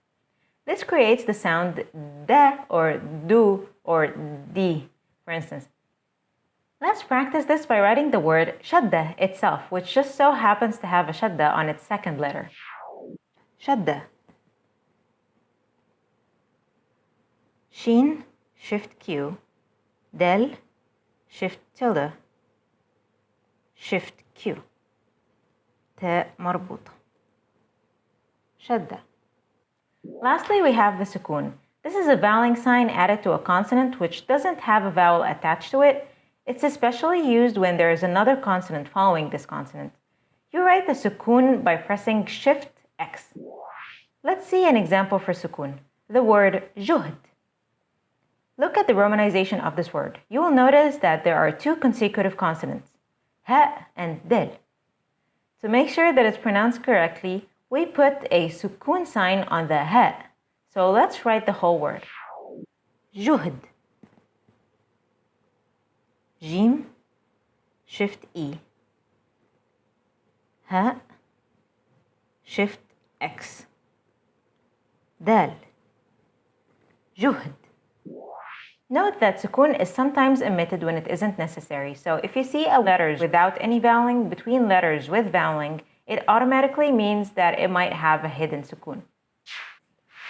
This creates the sound da or du or di, for instance. Let's practice this by writing the word shadda itself, which just so happens to have a shadda on its second letter. Shadda. Shin, Shift Q. Del, Shift tilde. Shift Q. Ta marbuta. Shadda. Lastly, we have the sukun. This is a voweling sign added to a consonant which doesn't have a vowel attached to it. It's especially used when there is another consonant following this consonant. You write the sukun by pressing Shift X. Let's see an example for sukun. The word juhd. Look at the romanization of this word. You will notice that there are two consecutive consonants, ha and del. To make sure that it's pronounced correctly, we put a sukun sign on the ha. So let's write the whole word. Juhd. Jim, Shift E. Ha, Shift X. Dal. Juhd. Note that sukun is sometimes omitted when it isn't necessary. So if you see a letters without any voweling between letters with voweling, it automatically means that it might have a hidden sukun.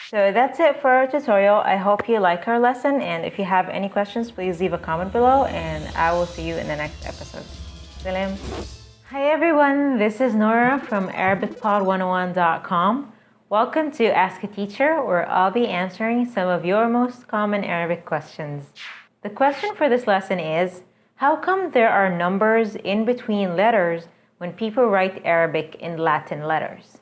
So that's it for our tutorial. I hope you like our lesson, and if you have any questions, please leave a comment below, and I will see you in the next episode. Salam. Hi everyone, this is Nora from ArabicPod101.com. Welcome to Ask a Teacher, where I'll be answering some of your most common Arabic questions. The question for this lesson is, how come there are numbers in between letters when people write Arabic in Latin letters?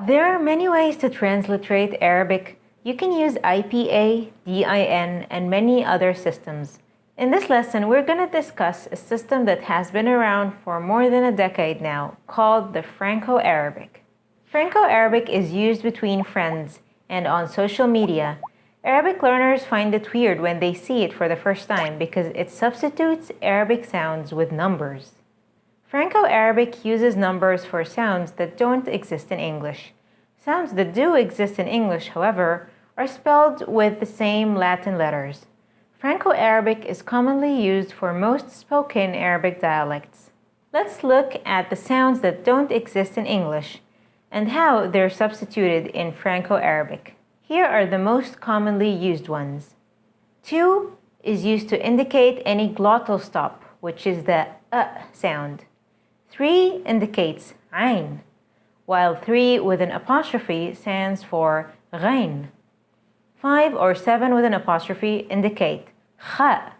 There are many ways to transliterate Arabic. You can use IPA, DIN, and many other systems. In this lesson, we're going to discuss a system that has been around for more than a decade now, called the Franco-Arabic. Franco-Arabic is used between friends and on social media. Arabic learners find it weird when they see it for the first time because it substitutes Arabic sounds with numbers. Franco-Arabic uses numbers for sounds that don't exist in English. Sounds that do exist in English, however, are spelled with the same Latin letters. Franco-Arabic is commonly used for most spoken Arabic dialects. Let's look at the sounds that don't exist in English and how they're substituted in Franco-Arabic. Here are the most commonly used ones. 2 is used to indicate any glottal stop, which is the sound. 3 indicates ain, while 3 with an apostrophe stands for ghain. 5 or 7 with an apostrophe indicate kha,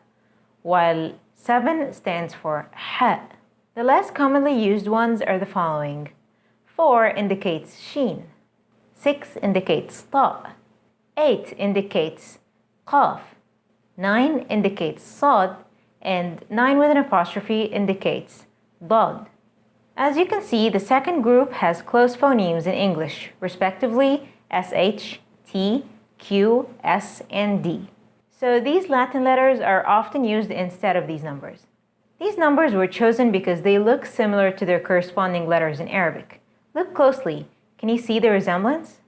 while 7 stands for ha. The less commonly used ones are the following. 4 indicates sheen. 6 indicates ta. 8 indicates qaf. 9 indicates sad, and 9 with an apostrophe indicates dad. As you can see, the second group has closed phonemes in English, respectively sh, t, Q, S, and D. So these Latin letters are often used instead of these numbers. These numbers were chosen because they look similar to their corresponding letters in Arabic. Look closely. Can you see the resemblance?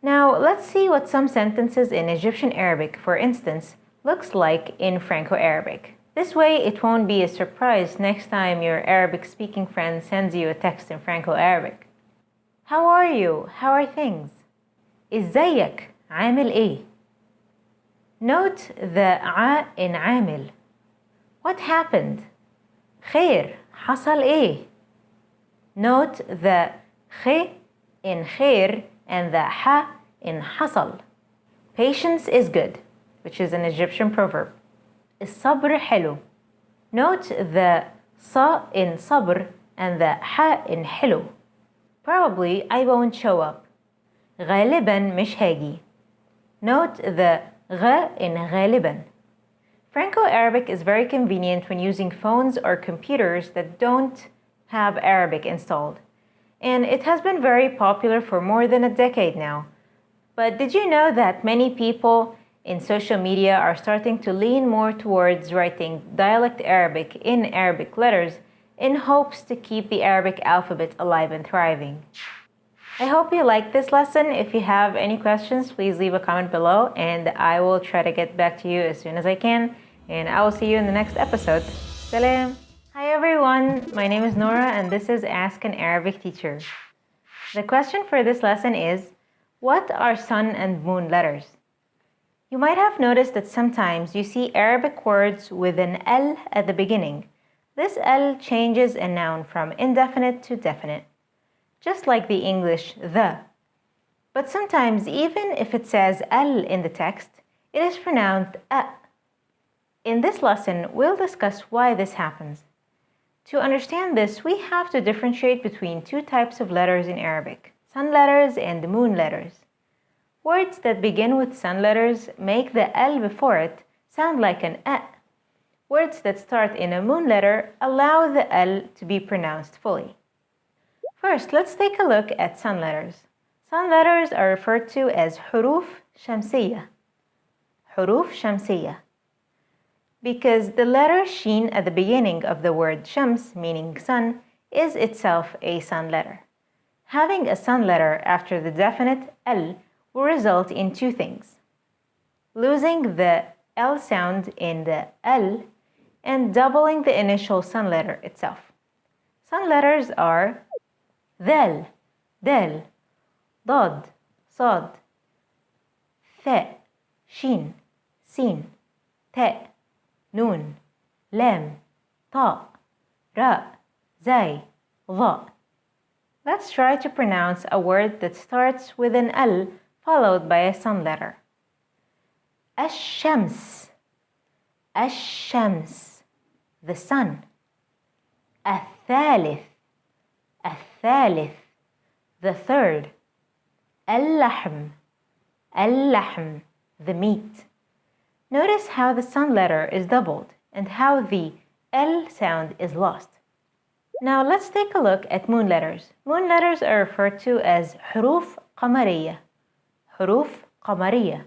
Now, let's see what some sentences in Egyptian Arabic, for instance, looks like in Franco-Arabic. This way, it won't be a surprise next time your Arabic-speaking friend sends you a text in Franco-Arabic. How are you? How are things? إزيك؟ عامل إيه? Note the ع in عامل. What happened? خير، حصل إيه? Note the خ in خير and the ح in حصل. Patience is good, which is an Egyptian proverb. الصبر حلو. Note the ص in صبر and the ح in حلو. Probably I won't show up. غالبا مش هاجي. Note the غ in غالبا. Franco-Arabic is very convenient when using phones or computers that don't have Arabic installed. And it has been very popular for more than a decade now. But did you know that many people in social media are starting to lean more towards writing dialect Arabic in Arabic letters in hopes to keep the Arabic alphabet alive and thriving? I hope you liked this lesson. If you have any questions, please leave a comment below and I will try to get back to you as soon as I can. And I will see you in the next episode. Salam! Hi everyone, my name is Nora and this is Ask an Arabic Teacher. The question for this lesson is, what are sun and moon letters? You might have noticed that sometimes you see Arabic words with an L at the beginning. This L changes a noun from indefinite to definite, just like the English the. But sometimes, even if it says L in the text, it is pronounced a. In this lesson, we'll discuss why this happens. To understand this, we have to differentiate between two types of letters in Arabic, sun letters and moon letters. Words that begin with sun letters make the L before it sound like an a. Words that start in a moon letter allow the L to be pronounced fully. First, let's take a look at sun letters. Sun letters are referred to as حروف شمسية. حروف شمسية. Because the letter sheen at the beginning of the word shams, meaning sun, is itself a sun letter. Having a sun letter after the definite L will result in two things: losing the L sound in the L and doubling the initial sun letter itself. Sun letters are ذال, دال, ضاد, صاد, ثاء, شين, سين, تاء, نون, لام, طاء, راء, زاي, ظاء. Let's try to pronounce a word that starts with an L followed by a sun letter. الشمس, الشمس, the sun. الثالث, الثالث, the third. اللحم, اللحم, the meat. Notice how the sun letter is doubled and how the L sound is lost. Now let's take a look at moon letters. Moon letters are referred to as حروف قمرية. حروف قمرية.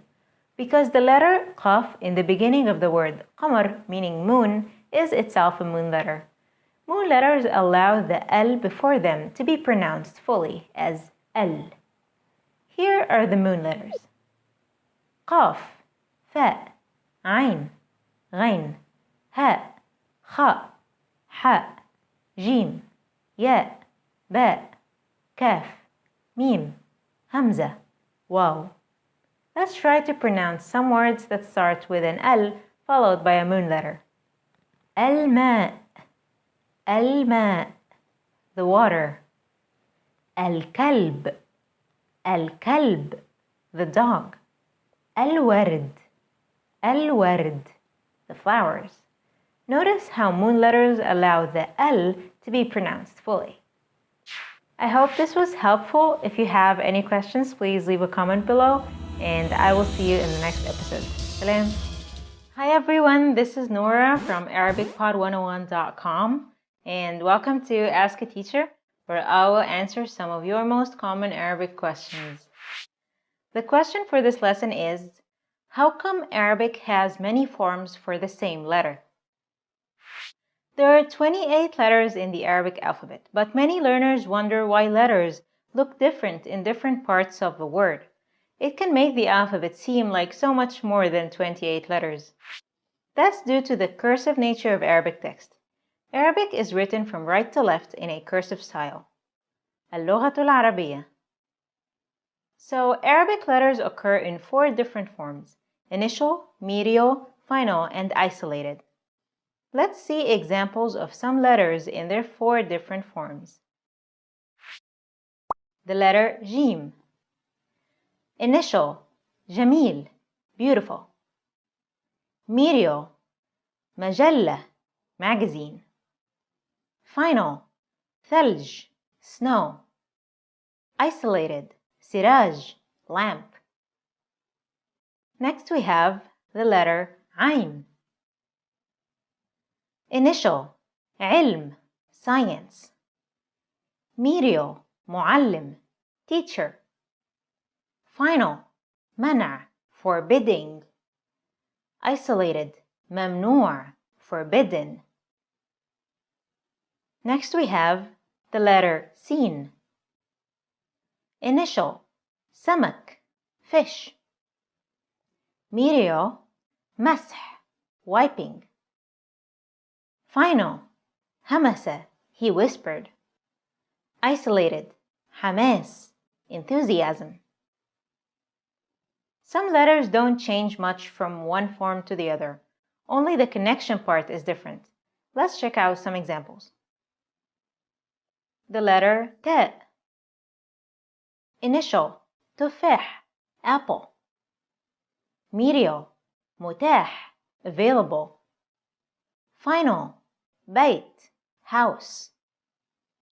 Because the letter قاف in the beginning of the word قمر, meaning moon, is itself a moon letter. Moon letters allow the L before them to be pronounced fully as L. Here are the moon letters. قاف, فاء, عين, غين, هاء, خاء, حاء, جيم, ياء, باء, كاف, ميم, همزة, واو. Let's try to pronounce some words that start with an L followed by a moon letter. الماء, الماء, the water. الكلب, الكلب, the dog. الورد, الورد, the flowers. Notice how moon letters allow the L to be pronounced fully. I hope this was helpful. If you have any questions, please leave a comment below, and I will see you in the next episode. Salam. Hi everyone, this is Nora from ArabicPod101.com, and welcome to Ask a Teacher, where I will answer some of your most common Arabic questions. The question for this lesson is, how come Arabic has many forms for the same letter? There are 28 letters in the Arabic alphabet, but many learners wonder why letters look different in different parts of the word. It can make the alphabet seem like so much more than 28 letters. That's due to the cursive nature of Arabic text. Arabic is written from right to left in a cursive style. اللغة العربية. So Arabic letters occur in 4 different forms: initial, medial, final, and isolated. Let's see examples of some letters in their 4 different forms. The letter Jim. Initial, جميل, beautiful. Medial, مجلة, magazine. Final, ثلج, snow. Isolated, سراج, lamp. Next we have the letter عين. Initial, علم, science. Medial, معلم, teacher. Final, منع, forbidding. Isolated, ممنوع, forbidden. Next we have the letter sin. Initial, سمك, fish. Medial, مسح, wiping. Final, همس, he whispered. Isolated, حماس, enthusiasm. Some letters don't change much from one form to the other. Only the connection part is different. Let's check out some examples. The letter تاء. Initial, تفاح, apple. Medial, متاح, available. Final, بيت, house.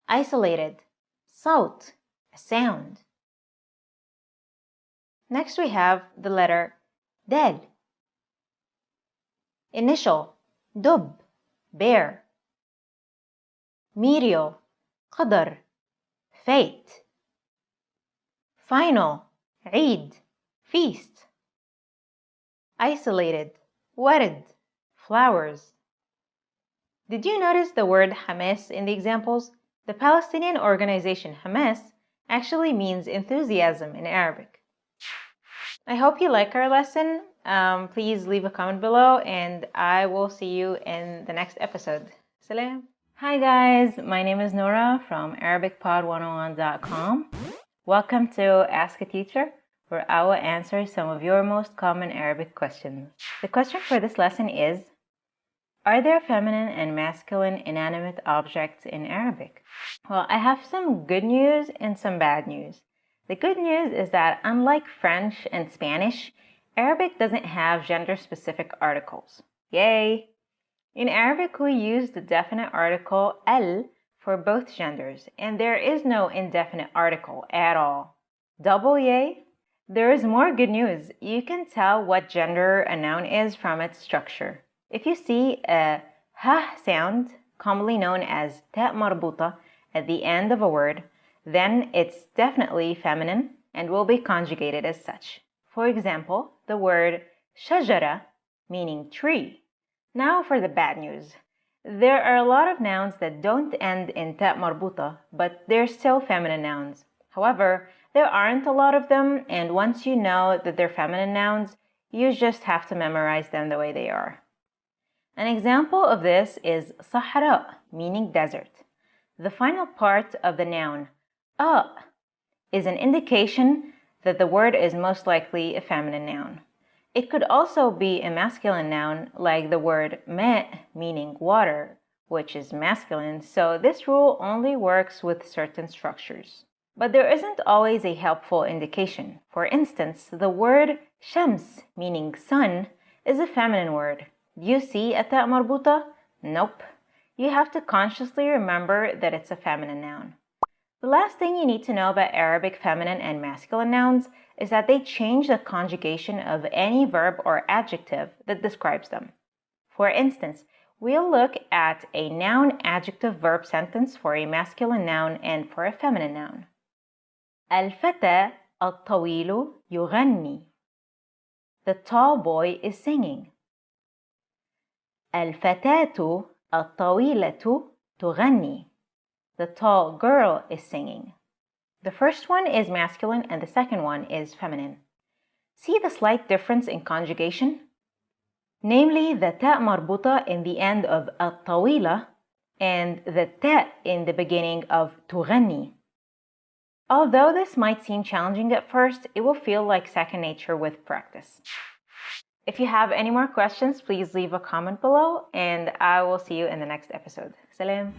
Isolated, صوت, a sound. Next we have the letter دال. Initial, دب, bear. Medial, قدر, fate. Final, عيد, feast. Isolated, ورد, flowers. Did you notice the word حماس in the examples? The Palestinian organization Hamas actually means enthusiasm in Arabic. I hope you like our lesson. Please leave a comment below and I will see you in the next episode. Salam. Hi guys, my name is Nora from ArabicPod101.com. Welcome to Ask a Teacher, where I will answer some of your most common Arabic questions. The question for this lesson is, are there feminine and masculine inanimate objects in Arabic? Well, I have some good news and some bad news. The good news is that unlike French and Spanish, Arabic doesn't have gender-specific articles. Yay! In Arabic, we use the definite article el for both genders, and there is no indefinite article at all. Double yay! There is more good news. You can tell what gender a noun is from its structure. If you see a ha sound, commonly known as ta marbuta, at the end of a word, then it's definitely feminine and will be conjugated as such. For example, the word shajara, meaning tree. Now for the bad news. There are a lot of nouns that don't end in ta marbuta, but they're still feminine nouns. However, there aren't a lot of them, and once you know that they're feminine nouns, you just have to memorize them the way they are. An example of this is Sahara, meaning desert. The final part of the noun, is an indication that the word is most likely a feminine noun. It could also be a masculine noun, like the word ma, meaning water, which is masculine, so this rule only works with certain structures. But there isn't always a helpful indication. For instance, the word shams, meaning sun, is a feminine word. Do you see a ta marbuta? Nope. You have to consciously remember that it's a feminine noun. The last thing you need to know about Arabic feminine and masculine nouns is that they change the conjugation of any verb or adjective that describes them. For instance, we'll look at a noun-adjective-verb sentence for a masculine noun and for a feminine noun. Al-fata الطويل يغني. The tall boy is singing. الفتاة الطويلة تغني. The tall girl is singing. The first one is masculine and the second one is feminine. See the slight difference in conjugation? Namely, the تاء مربوطة in the end of الطويلة and the تاء in the beginning of تغني. Although this might seem challenging at first, it will feel like second nature with practice. If you have any more questions, please leave a comment below and I will see you in the next episode. Salam.